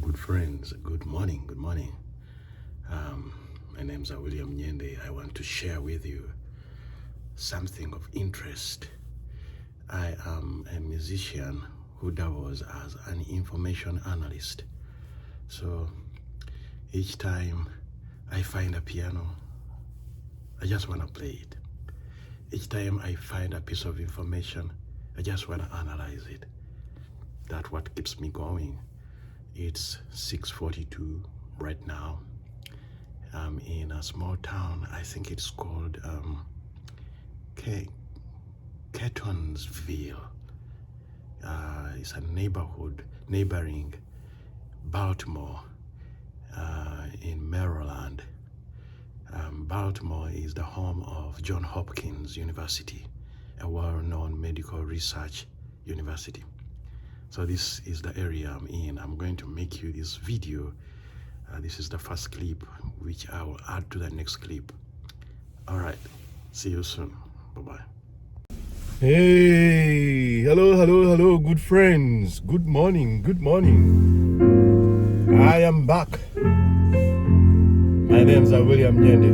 good friends. Good morning. Good morning. My name's William Nyende. I want to share with you something of interest. I am a musician who doubles as an information analyst. So each time I find a piano, I just want to play it. Each time I find a piece of information, I just want to analyze it. That's what keeps me going. It's 6:42 right now. I'm in a small town. I think it's called Catonsville. It's a neighboring Baltimore in Maryland. Baltimore is the home of Johns Hopkins University, a well-known medical research university. So this is the area I'm in. I'm going to make you this video. This is the first clip, which I will add to the next clip. All right, see you soon. Bye-bye. Hey, hello, good friends. Good morning. I am back. My name's William Nyende.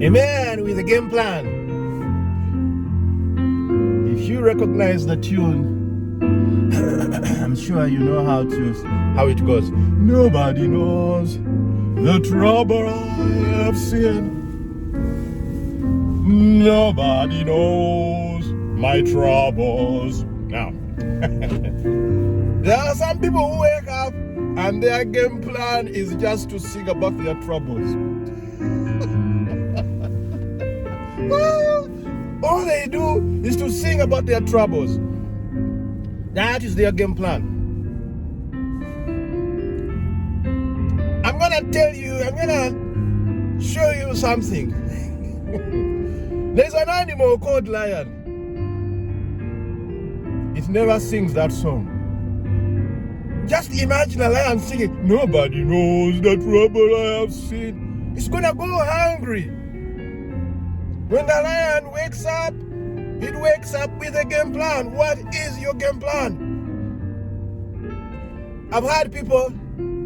A man with a game plan. If you recognize the tune, I'm sure you know how it goes. Nobody knows the trouble I have seen. Nobody knows my troubles. Now, there are some people who wake up and their game plan is just to sing about their troubles. All they do is to sing about their troubles. That is their game plan. I'm gonna show you something. There's an animal called lion. It never sings that song. Just imagine a lion singing, nobody knows the trouble I have seen. It's gonna go hungry. When the lion wakes up, it wakes up with a game plan. What is your game plan? I've had people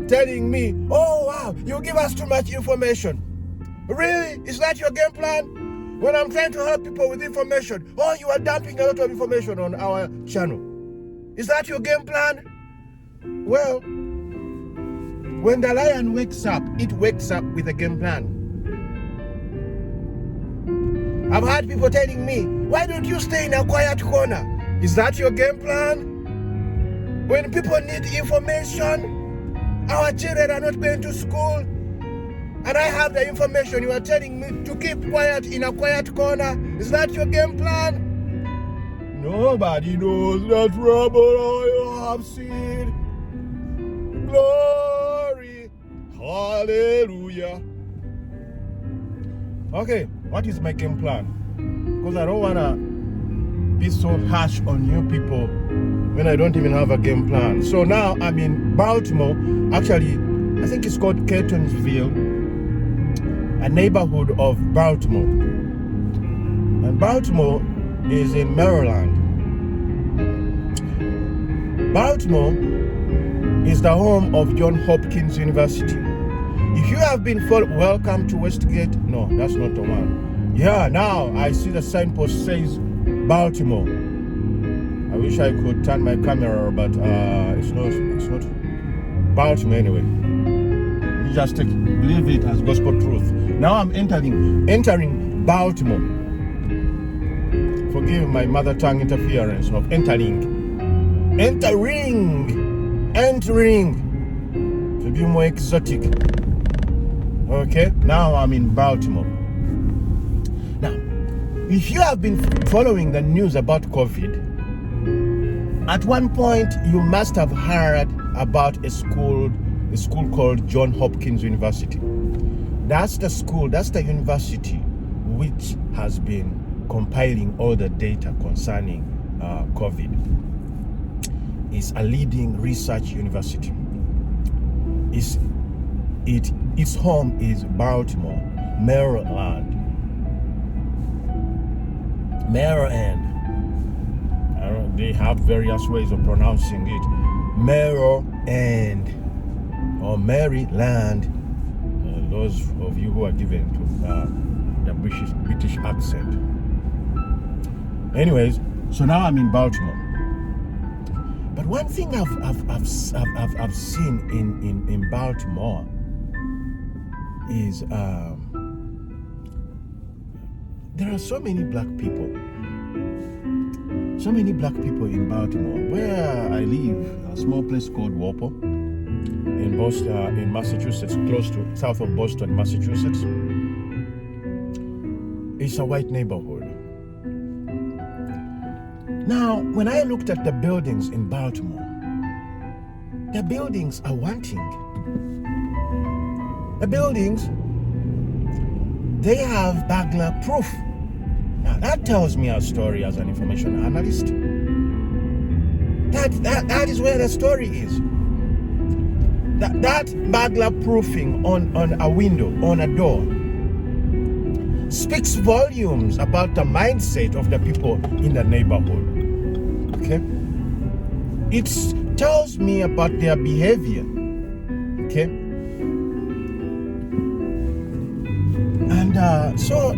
telling me, oh wow, you give us too much information. Really? Is that your game plan? When I'm trying to help people with information, oh, you are dumping a lot of information on our channel. Is that your game plan? Well, when the lion wakes up, it wakes up with a game plan. I've had people telling me, why don't you stay in a quiet corner? Is that your game plan? When people need information, our children are not going to school, and I have the information, you are telling me to keep quiet in a quiet corner. Is that your game plan? Nobody knows the trouble I have seen. Glory, hallelujah. Okay, what is my game plan? Because I don't want to be so harsh on you people when I don't even have a game plan. So now I'm in Baltimore. Actually, I think it's called Catonsville, a neighborhood of Baltimore. And Baltimore is in Maryland. Baltimore is the home of Johns Hopkins University. If you have been welcome to Westgate, no, that's not the one. Yeah, now I see the signpost says Baltimore. I wish I could turn my camera, but it's not Baltimore anyway. You just believe it as gospel truth. Now I'm entering Baltimore. Forgive my mother tongue interference of entering, to be more exotic. Okay, now I'm in Baltimore. Now, if you have been following the news about COVID, at one point you must have heard about a school called Johns Hopkins University. That's the university which has been compiling all the data concerning COVID. It's a leading research university. Its home is Baltimore, Maryland. They have various ways of pronouncing it. Maryland. Those of you who are given to the British accent. Anyways, so now I'm in Baltimore. But one thing I've seen in Baltimore is there are so many black people. So many black people in Baltimore. Where I live, a small place called Walpole in Boston, in Massachusetts, close to south of Boston, Massachusetts. It's a white neighborhood. Now, when I looked at the buildings in Baltimore, the buildings are wanting. The buildings, they have burglar proof. Now, that tells me a story as an information analyst. That is where the story is. That burglar proofing on a window, on a door, speaks volumes about the mindset of the people in the neighborhood. Okay? It tells me about their behavior. Okay? And so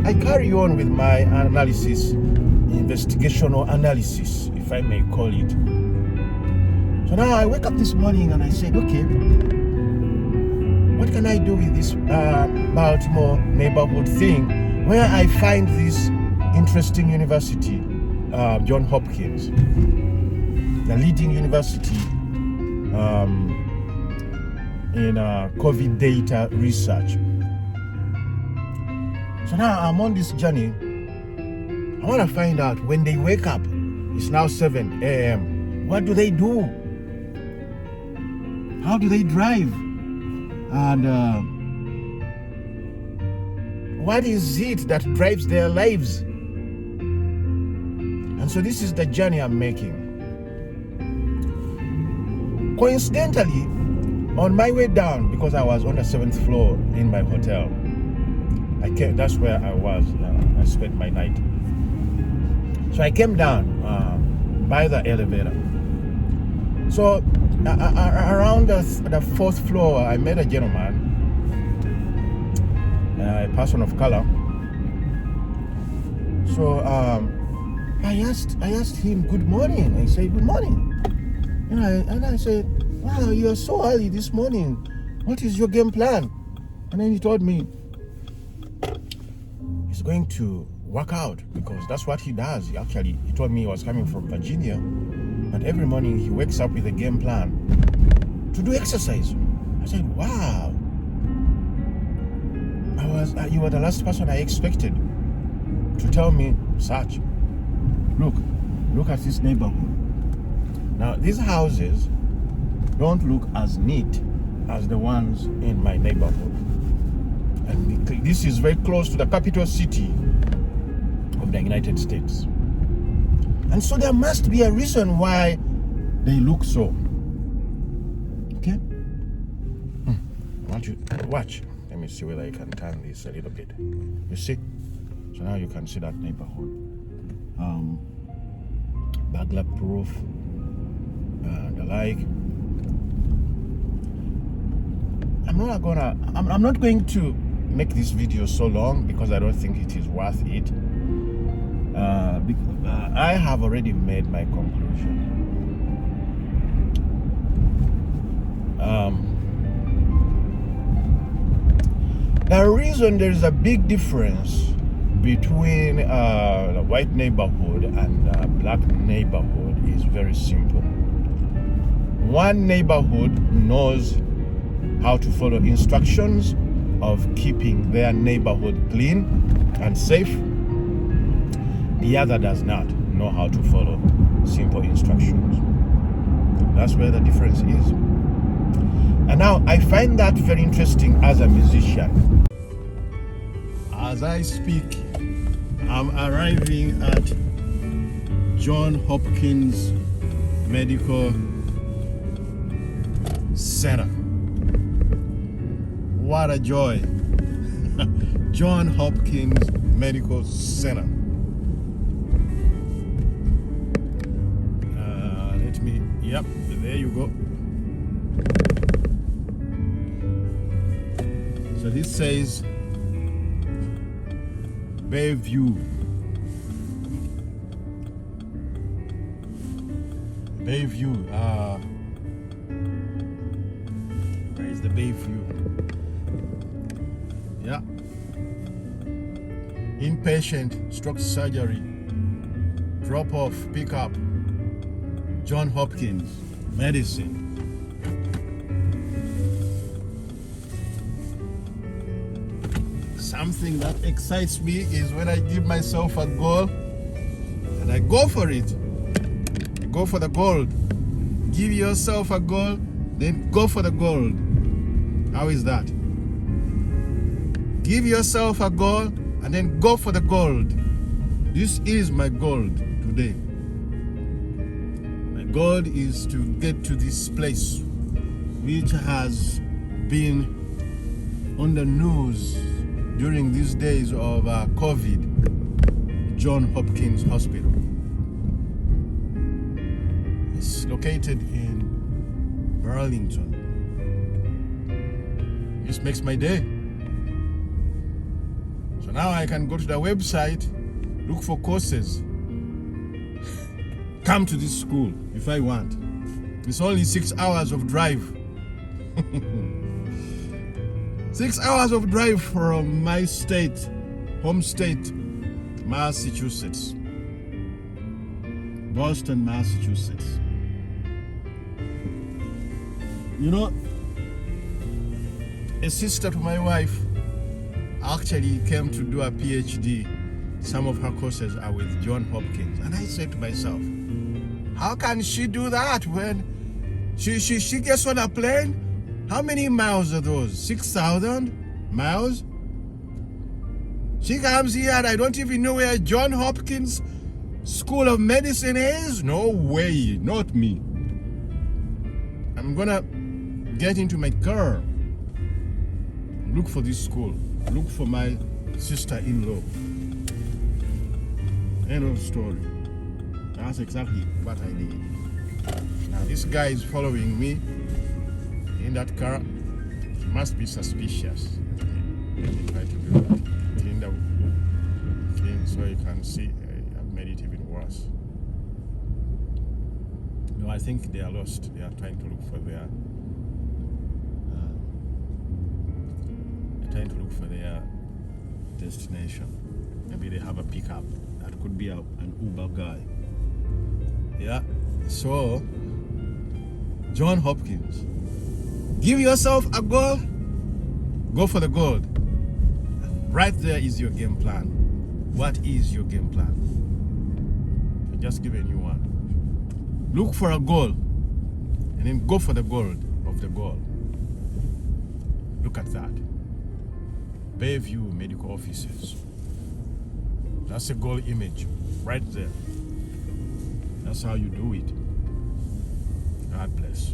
I carry on with my analysis, investigational analysis, if I may call it. So now I wake up this morning and I said, okay, what can I do with this Baltimore neighborhood thing where I find this interesting university, John Hopkins, the leading university in COVID data research. So now I'm on this journey. I want to find out when they wake up, it's now 7 a.m. What do they do? How do they drive? And what is it that drives their lives? And so this is the journey I'm making. Coincidentally, on my way down, because I was on the 7th floor in my hotel, that's where I was. I spent my night. So I came down by the elevator. So around the 4th floor, I met a gentleman, a person of color. So I asked him, good morning. I said, good morning. And I said, wow, you are so early this morning. What is your game plan? And then he told me he's going to work out because that's what he does. He told me he was coming from Virginia, and every morning he wakes up with a game plan to do exercise. I said, wow. You were the last person I expected to tell me, Sach, look at this neighborhood. Now, these houses don't look as neat as the ones in my neighborhood. And this is very close to the capital city of the United States. And so there must be a reason why they look so. Okay? I want you to watch. Let me see whether I can turn this a little bit. You see? So now you can see that neighborhood. Burglar proof, the like. I'm not going to make this video so long because I don't think it is worth it. I have already made my conclusion. The reason there is a big difference between the white neighborhood and the black neighborhood is very simple. One neighborhood knows how to follow instructions of keeping their neighborhood clean and safe. The other does not know how to follow simple instructions. That's where the difference is. And now I find that very interesting as a musician. As I speak, I'm arriving at John Hopkins Medical Center. What a joy. John Hopkins Medical Center. Let me, yep, there you go. So this says Bayview. Bayview, where is the Bayview? Yeah. Inpatient, stroke surgery, drop off, pick up, John Hopkins, medicine. Something that excites me is when I give myself a goal and I go for it. Go for the gold. Give yourself a goal, then go for the gold. How is that? Give yourself a goal and then go for the gold. This is my goal today. My goal is to get to this place which has been on the news during these days of COVID, John Hopkins Hospital. It's located in Burlington. This makes my day. So now I can go to the website, look for courses, come to this school if I want. It's only 6 hours of drive. 6 hours of drive from my state, home state, Massachusetts. Boston, Massachusetts. You know, a sister to my wife actually came to do a PhD. Some of her courses are with John Hopkins. And I said to myself, how can she do that when she gets on a plane? How many miles are those? 6,000 miles? She comes here and I don't even know where John Hopkins School of Medicine is? No way, not me. I'm gonna get into my car, look for this school, look for my sister-in-law. End of story. That's exactly what I did. Now this guy is following me in that car. He must be suspicious. Let me try to do that. Clean the thing so you can see. I've made it even worse. No, I think they are lost. They are trying to look for their destination. Maybe they have a pickup. That could be an Uber guy. Yeah. So, John Hopkins. Give yourself a goal. Go for the gold. Right there is your game plan. What is your game plan? I'm just giving you one. Look for a goal and then go for the gold of the goal. Look at that. Bayview Medical Offices. That's a goal image right there. That's how you do it. God bless.